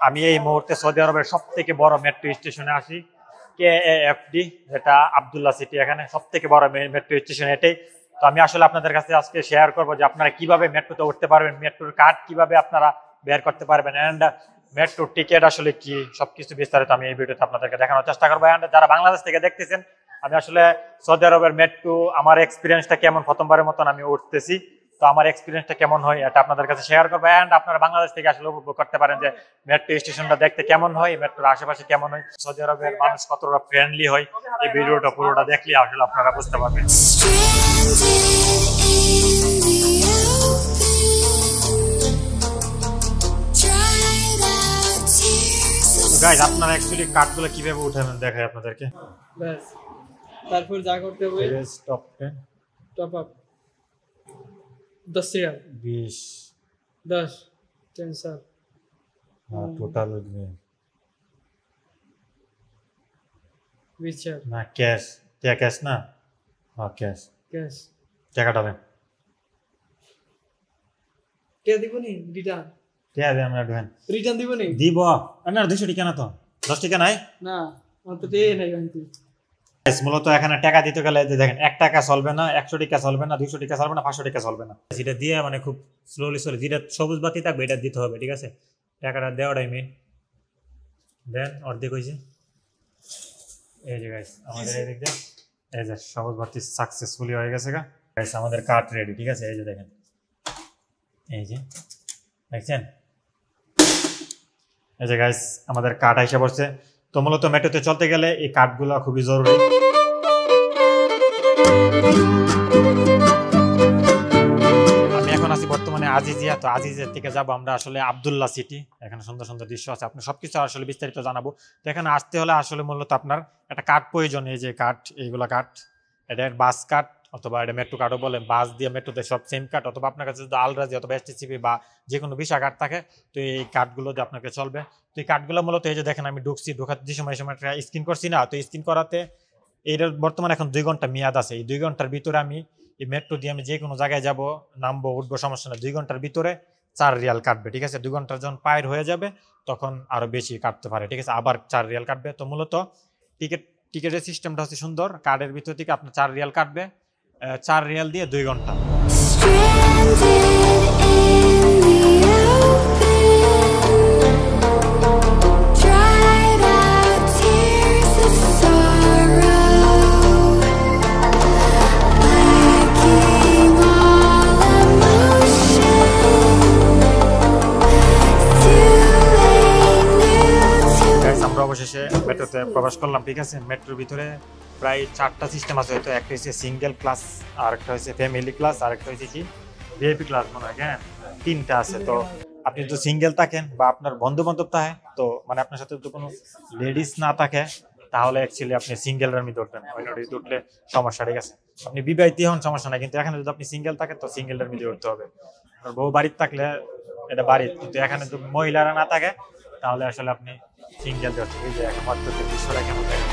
আমি এই মুহূর্তে সৌদি আরবের সবথেকে বড় মেট্রো স্টেশনে আছি, KAFD, যেটা আব্দুল্লাহ সিটি। এখানে সবথেকে বড় মেট্রো স্টেশন এটাই। তো আমি আসলে আপনাদের কাছে আজকে শেয়ার করবো যে আপনারা কিভাবে মেট্রোতে উঠতে পারবেন, মেট্রোর কার্ড কিভাবে আপনারা বের করতে পারবেন, এন্ড মেট্রো টিকিট আসলে কি, সবকিছু বিস্তারিত আমি এই ভিডিওতে আপনাদেরকে দেখানোর চেষ্টা করবো। এন্ড যারা বাংলাদেশ থেকে দেখতেছেন, আমি আসলে সৌদি আরবের মেট্রো আমার এক্সপিরিয়েন্সটা কেমন, প্রথমবারের মতন আমি উঠতেছি, তো আমার এক্সপিরিয়েন্সটা কেমন হয় এটা আপনাদের কাছে শেয়ার করবো। এন্ড আপনারা বাংলাদেশ থেকে আসলে উপভোগ করতে পারেন যে মেট্রো স্টেশনটা দেখতে কেমন হয়, মেট্রোর আশেপাশে কেমন হয়, সৌদি আরবের মানুষ কতটা ফ্রেন্ডলি হয়। এই ভিডিওটা পুরোটা দেখলে আসলে আপনারা বুঝতে পারবেন। গাইস, আপনারা অ্যাকচুয়ালি কার্ডগুলো কিভাবে উঠাবেন দেখাই আপনাদেরকে। ব্যাস, তারপর যা করতে হবে top up 10 Real 20 10 10 sir total 20 sir না ক্যাশ, ক্যাশ না, হ্যাঁ ক্যাশ টাকাটা দেন। কে দিবনি রিটার্ন? কে দেন? আমরা ঢোকেন রিটার্ন দিবনি? দিব না। 200 টাকা না, তো 10 টাকা নাই না, অত দিয়ে নাই কিন্তু। মূলত এখানে টাকা দিতে গেলে যে দেখেন 1 টাকা চলবে না, 100 টাকা চলবে না, 200 টাকা চলবে না, 500 টাকা চলবে না। সেটা দিয়ে মানে খুব স্লোলি যেটা সবুজ বাতি থাকবে এটা দিতে হবে, ঠিক আছে? টাকাটা দেওয়াটাই মেন। দেন অর্ধেক হয়েছে। এই যে গাইস আমাদের এই দিক দিয়ে এই যে সবুজ বাতি সাকসেসফুলি হয়ে গেছে গা। গাইস আমাদের কার্ড রেডি, ঠিক আছে? এই যে দেখেন, এই যে দেখছেন, এই যে গাইস আমাদের কার্ড এসে পড়ছে। তো মূলত মেট্রোতে চলতে গেলে এই কার্ডগুলো খুবই জরুরি। আমি এখন আছি বর্তমানে আজিজিয়া। তো আজিজিয়া থেকে যাবো আমরা আসলে আব্দুল্লাহ সিটি। এখানে সুন্দর সুন্দর দৃশ্য আছে, আপনি সবকিছু আসলে বিস্তারিত জানাবো। তো এখানে আসতে হলে আসলে মূলত আপনার একটা কার্ড প্রয়োজন। এই যে কার্ড, এইগুলা কার্ড, এটা বাস কার্ড অথবা এটা মেট্রো কার্ডও বলে। বাস দিয়ে মেট্রোতে সব সেম কার্ড, অথবা আপনার কাছে যদি আলরাজি অথবা STCP বা যে কোনো ভিসা কার্ড থাকে, তো এই কার্ডগুলো দিয়ে আপনাকে চলবে। তো এই কার্ডগুলো মূলত এই যে দেখেন আমি ঢোকার যে সময় স্ক্যান করছি না, তো স্ক্যান করাতে এইটার বর্তমানে এখন 2 ঘন্টা মেয়াদ আছে। এই 2 ঘন্টার ভিতরে আমি এই মেট্রো দিয়ে আমি যে কোনো জায়গায় যাব, নামবো, উঠবো, সমস্যা না। 2 ঘন্টার ভিতরে 4 রিয়াল কাটবে, ঠিক আছে? 2 ঘন্টার যখন পার হয়ে যাবে তখন আরো বেশি কাটতে পারে, ঠিক আছে? আবার 4 রিয়াল কাটবে। তো মূলত টিকিটের সিস্টেমটা হচ্ছে সুন্দর। কার্ডের ভিতর থেকে আপনার 4 রিয়াল কাটবে, 4 রিয়াল দিয়ে 2 ঘন্টা। অবশেষে মেট্রোতে প্রবেশ করলাম, ঠিক আছে? মেট্রোর ভিতরে প্রায় 4টা সিস্টেম আছে হয়তো। একটা হচ্ছে সিঙ্গেল ক্লাস, আর একটা হচ্ছে ফ্যামিলি ক্লাস, আর একটা হচ্ছে কি VIP ক্লাস মনে হয়। হ্যাঁ, 3টা আছে। তো আপনি যদি সিঙ্গেল থাকেন বা আপনার বন্ধু বান্ধব থাকে, তো মানে আপনার সাথে যদি কোনো লেডিস না থাকে, তাহলে অ্যাকচুয়ালি আপনি সিঙ্গেল এর মধ্যে উঠবেন। অন্যটি উঠলে সমস্যা, ঠিক আছে? আপনি বিবাহিত হন সমস্যা নাই, কিন্তু এখানে যদি আপনি সিঙ্গেল থাকেন তো সিঙ্গেল এর মধ্যে উঠতে হবে। আর বউ বাড়িতে থাকলে এটা বাড়ির, কিন্তু এখানে যদি মহিলারা না থাকে তাহলে আসলে আপনি সিঙ্গেল দিয়ে হচ্ছে। এই যে এখন মধ্যে দৃশ্যটা কেমন থাকে।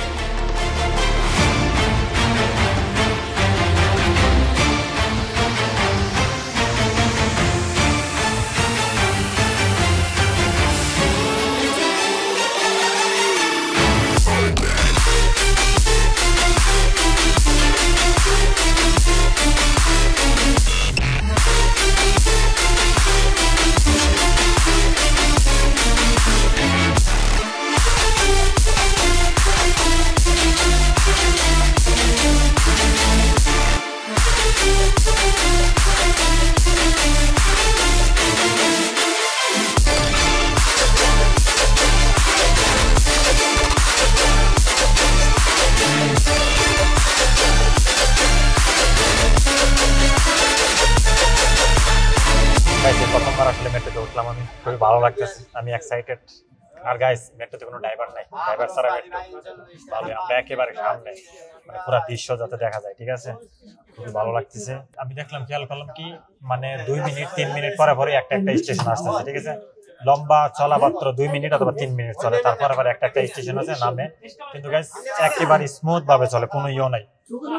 প্রথমবার আসলে মেট্রোতে উঠলাম, আমি খুবই ভালো লাগতেছে, আমি এক্সাইটেড। আর গাইস মেট্রোতে কোনো ড্রাইভার নাই, ড্রাইভার ছাড়া মেট্রো ভালো। আমরা একেবারে সামনে, মানে পুরো দৃশ্য যাতে দেখা যায়, ঠিক আছে? খুবই ভালো লাগতেছে। আমি দেখলাম, খেয়াল করলাম কি, মানে 2 মিনিট 3 মিনিট পরে পরে একটা স্টেশন আসতেছে, ঠিক আছে? লম্বা চলা মাত্র 2 মিনিট অথবা 3 মিনিট চলে, তারপরে আবার একটা স্টেশন আছে নামে। কিন্তু গাইস একেবারে স্মুথ ভাবে চলে, কোনো ইয়ে নাই,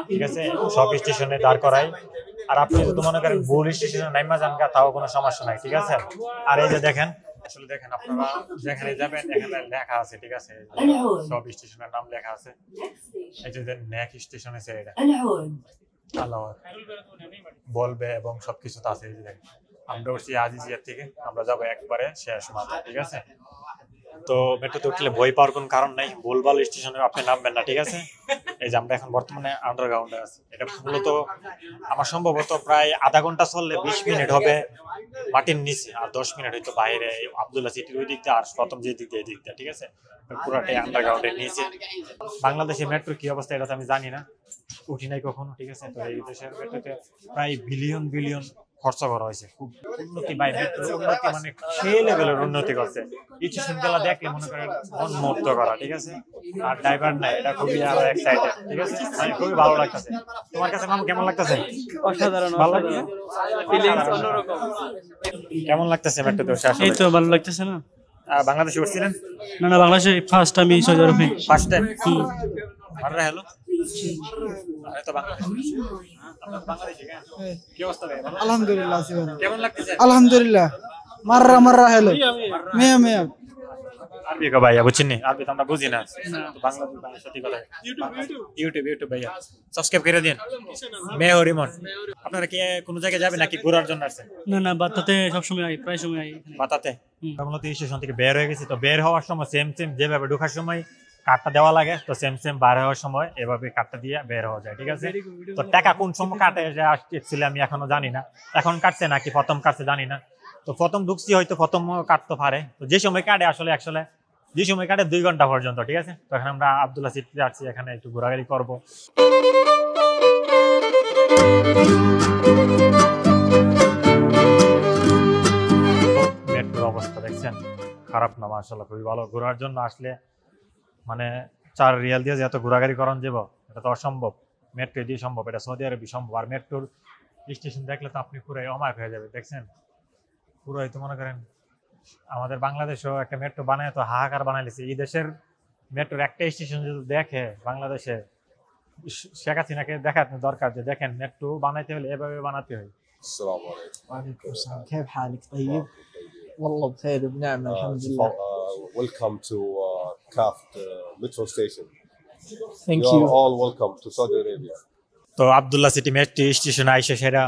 ঠিক আছে? সব স্টেশনে দাঁড় করাই। আর আপনি যদি মনে করেন ভুল স্টেশনে নাইমা যান, তাও কোনো সমস্যা নাই, ঠিক আছে? আর এই যে দেখেন আসলে দেখেন আপনারা যেখানে যাবেন এখানে লেখা আছে, ঠিক আছে, সব স্টেশনের নাম লেখা আছে। এই যে নেক স্টেশন আছে, এটা আল্লাহ বলবে এবং সবকিছু তো আছে। এই যে দেখেন আমরা উঠছি আজিজিয়া থেকে, আমরা যাবো একবারে শেষ মাথা, ঠিক আছে। তো মেট্রোতে উঠলে ভয় পাওয়ার কোনো কারণ নাই, ভুলভাল স্টেশনে আপনি নামবেন না, ঠিক আছে। এই যে আমরা এখন বর্তমানে আন্ডারগ্রাউন্ডে আছি। এটা মূলত আমার সম্ভবত প্রায় আধা ঘন্টা চললে 20 মিনিট হবে মাটির নিচে, আর 10 মিনিট হয়তো বাইরে আব্দুল্লাহ সিটির ওই দিক দিয়ে, আর প্রথম যে দিক দিয়ে এই দিক দিয়ে, ঠিক আছে। পুরাটাই আন্ডারগ্রাউন্ডের নিচে। বাংলাদেশের মেট্রো কি অবস্থা এটা তো আমি জানি না, উঠি নাই কখনো, ঠিক আছে। তো এই দেশের মেট্রোতে প্রায় বিলিয়ন বিলিয়ন খরচ করা হয়েছে, খুব উন্নতি বাই মেট্রো উন্নতি, মানে সেই লেভেলের উন্নতি করছে। কিছু শুনতেলা দেখলে মনে করেন মন মুক্ত করা, ঠিক আছে। আর ড্রাইভার নাই, এটা খুবই আরো এক্সাইটেড, ঠিক আছে। মানে খুবই ভালো লাগতেছে। তোমার কাছে মামু কেমন লাগতেছে? অসাধারণ, ভালো লাগছে? ফিলিংস অন্যরকম। কেমন লাগতেছে মেট্রোতে বসে আসলে? এই তো ভালো লাগতেছে না। বাংলাদেশে উঠছিলেন? না না, বাংলাদেশে ফার্স্ট আমি সৌদি আরবে। First time? আরে হ্যালো, আরে তো বাংলাদেশ, আপনার বাংলাদেশি কেন? কি অবস্থা ভাই? ভালো? আলহামদুলিল্লাহ আছি ভালো। কেমন লাগতেছে? আলহামদুলিল্লাহ মাররা হ্যালো মিয়া মিয়া। আরবি কা ভাইয়া বুঝছেন নি? আরবি তো আমরা বুঝি না। তো বাংলাদেশ সত্যি কথা। ইউটিউব ভাইয়া সাবস্ক্রাইব করে দিন। মেয়র রিমন, আপনারা কি কোনো জায়গায় যাবেন নাকি ঘোরার জন্য আসছেন? না না, বাতাতে সবসময় আই, প্রায় সময় আই। বাতাতে মূলত স্টেশন থেকে বের হয়ে গেছি। তো বের হওয়ার সময় সেম যেভাবে ঢোকার সময় কার্ডটা দেওয়া লাগে, তো সেম বার হওয়ার সময় এভাবে কার্ডটা দিয়ে বের হওয়া যায়, ঠিক আছে। তো টাকা কোন সময় কাটে যে আসছিল আমি এখনো জানি না, এখন কাটছে নাকি প্রথম কাটছে জানি না। তো প্রথম ঢুকছি হয়তো প্রথম কাটতে পারে। তো যে সময় কাটে আসলে যে সময় কাটে 2 ঘন্টা পর্যন্ত, ঠিক আছে। তো এখন আমরা আব্দুল্লাহ সিটিতে আছি, এখানে একটু ঘোরাঘুরি করবো। মেট্রোর অবস্থা দেখছেন, খারাপ না, মাশাআল্লাহ খুবই ভালো। ঘোরার জন্য আসলে মানে 4 রিয়াল দিয়ে যে এত ঘোরাঘুরি করণ যাব, এটা তো অসম্ভব। মেট্রো দিয়ে সম্ভব, এটা সৌদি আরবে সম্ভব। আর মেট্রোর স্টেশন দেখলে তো আপনি পুরাই অবাক হয়ে যাবে, দেখছেন পুরাই। তো মনে করেন আমাদের বাংলাদেশেও একটা মেট্রো বানায় তো হাহাকার বানাইছে। এই দেশের মেট্রোর একটা স্টেশন যদি দেখে বাংলাদেশে, শেখ হাসিনাকে দেখাতে দরকার যে দেখেন মেট্রো বানাইতে হলে এভাবে বানাতে হয়। السلام عليكم. وعليكم السلام، كيف حالك؟ طيب والله بخير بنعمة الحمد لله. Welcome to Kaft metro station. Thank You you. are all welcome to Saudi Arabia. তো আব্দুল্লাহ সিটি মেট্রো স্টেশন আইসে সেটা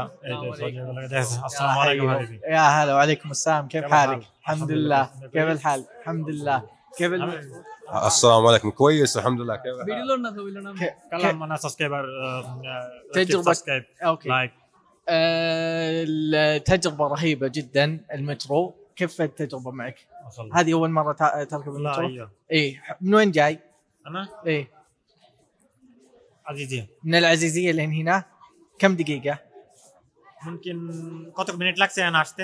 আসসালামু আলাইকুম। يا هلا وعليكم السلام، كيف حالك؟ الحمد لله. كيف الحال؟ الحمد لله. كيف السلام عليكم. كويس الحمد لله. كيف الحال؟ ভিডিও না তো বললাম কালাম মানে সাবস্ক্রাইবার تجربة- أوكي. লাইক التجربة رهيبة جدا. المترو كيف التجربة معك؟ هذه أول مرة تركب لا المترو؟ ايوه إيه. من وين جاي؟ انا إيه. عزيزي من العزيزية لين هنا كم دقيقة؟ ممكن কত মিনিট লাগছে এখানে আসতে?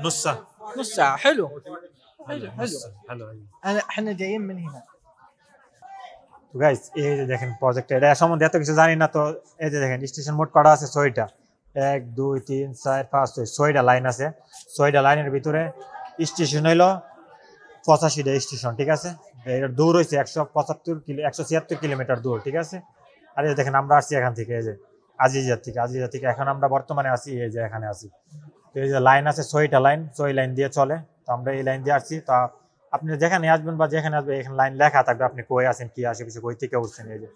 نص ساعة. نص ساعة. حلو حلو حلو. হ্যালো। احنا جايين من هنا. তো গাইস এই যে দেখেন প্রজেক্ট, এটা সম্বন্ধে এত কিছু জানি না। তো এই যে দেখেন স্টেশন মোট করা আছে 6টা, 1 2 3 4 5 6টা লাইন আছে। 6টা লাইনের ভিতরে স্টেশন হইলো 85টা স্টেশন, ঠিক আছে। এর দূর হইছে 176 কিলোমিটার দূর, ঠিক আছে। আর এই দেখেন আমরা আসছি এখান থেকে, এই যে আজিজিয়া থেকে এখন আমরা বর্তমানে আছি এই যে এখানে আছি। তো এই যে লাইন আছে 6টা লাইন, 6 লাইন দিয়ে চলে। তো আমরা এই লাইন দিয়ে আসছি। তো আপনি যেখানে আসবেন বা যেখানে আসবেন এখানে লাইন লেখা থাকবে, আপনি কই আছেন, কি আশেপাশে কই থেকে উঠছেন। এই যে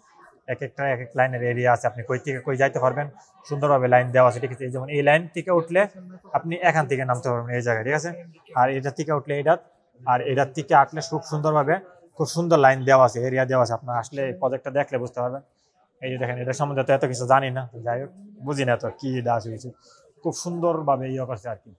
এক এক লাইনের এরিয়া আছে, আপনি কই থেকে কই যাইতে পারবেন, সুন্দরভাবে লাইন দেওয়া আছে, ঠিক আছে। যেমন এই লাইন থেকে উঠলে আপনি এখান থেকে নামতে পারবেন এই জায়গায়, ঠিক আছে। আর এটা থেকে উঠলে এটা, আর এটার থেকে আটলে খুব সুন্দরভাবে খুব সুন্দর লাইন দেওয়া আছে, এরিয়া দেওয়া আছে। আপনার আসলে এই প্রজেক্টটা দেখলে বুঝতে পারবেন। এই যে দেখেন এটা সম্বন্ধে তো এত কিছু জানি না, যাই হোক বুঝি না তো কি এটা আসে কিছু, খুব সুন্দরভাবে ইয়ে করছে আর কি।